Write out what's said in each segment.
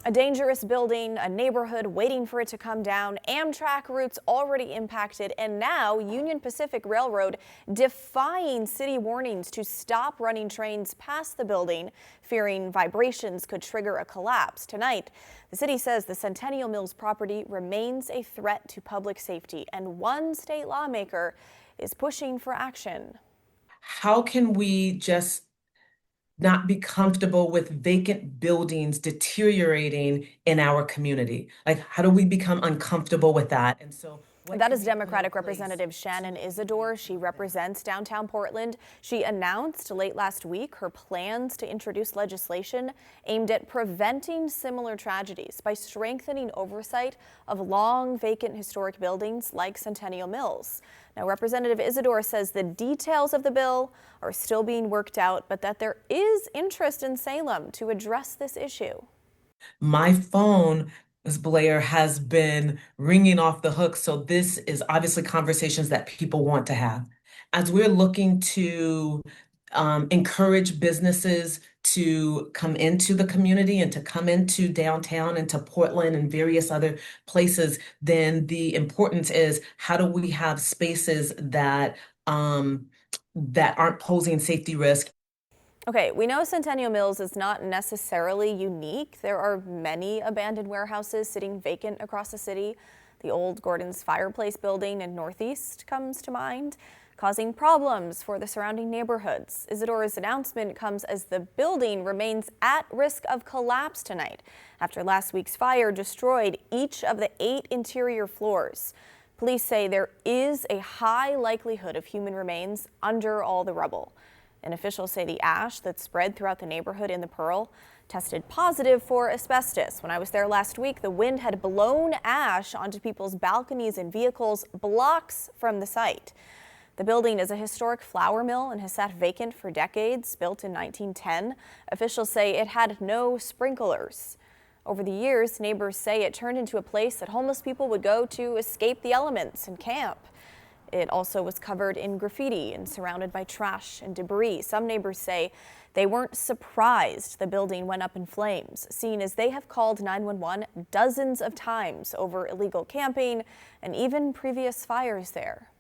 A dangerous building, a neighborhood waiting for it to come down, Amtrak routes already impacted, and now Union Pacific Railroad defying city warnings to stop running trains past the building, fearing vibrations could trigger a collapse. Tonight, the city says the Centennial Mills property remains a threat to public safety, and one state lawmaker is pushing for action. How can we just not be comfortable with vacant buildings deteriorating in our community? Like, how do we become uncomfortable with that? And so what That can is be put in Democratic place Representative Shannon to Isadore. deal She with that? represents downtown Portland. She announced late last week her plans to introduce legislation aimed at preventing similar tragedies by strengthening oversight of long vacant historic buildings like Centennial Mills. Now, Representative Isadore says the details of the bill are still being worked out, but that there is interest in Salem to address this issue. My phone, Ms. Blair, has been ringing off the hook. So this is obviously conversations that people want to have. As we're looking to encourage businesses to come into the community and to come into downtown and to Portland and various other places, then the importance is how do we have spaces that aren't posing safety risk. Okay, we know Centennial Mills is not necessarily unique. There are many abandoned warehouses sitting vacant across the city. The old Gordon's Fireplace building in Northeast comes to mind, causing problems for the surrounding neighborhoods. Isadore's announcement comes as the building remains at risk of collapse tonight after last week's fire destroyed each of the 8 interior floors. Police say there is a high likelihood of human remains under all the rubble. And officials say the ash that spread throughout the neighborhood in the Pearl tested positive for asbestos. When I was there last week, the wind had blown ash onto people's balconies and vehicles blocks from the site. The building is a historic flour mill and has sat vacant for decades. Built in 1910, officials say it had no sprinklers. Over the years, neighbors say it turned into a place that homeless people would go to escape the elements and camp. It also was covered in graffiti and surrounded by trash and debris. Some neighbors say they weren't surprised the building went up in flames, seeing as they have called 911 dozens of times over illegal camping and even previous fires there.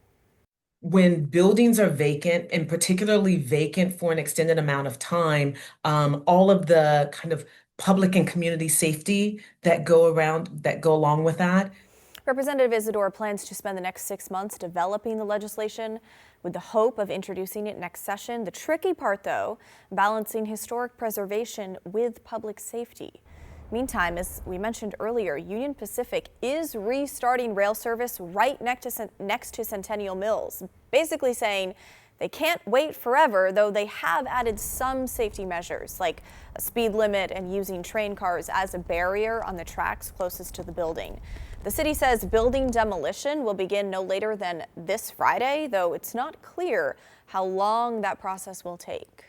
When buildings are vacant, and particularly vacant for an extended amount of time, all of the kind of public and community safety that go along with that. Representative Isadore plans to spend the next 6 months developing the legislation with the hope of introducing it next session. The tricky part, though, balancing historic preservation with public safety. Meantime, as we mentioned earlier, Union Pacific is restarting rail service right next to Centennial Mills, basically saying they can't wait forever, though they have added some safety measures like a speed limit and using train cars as a barrier on the tracks closest to the building. The city says building demolition will begin no later than this Friday, though it's not clear how long that process will take.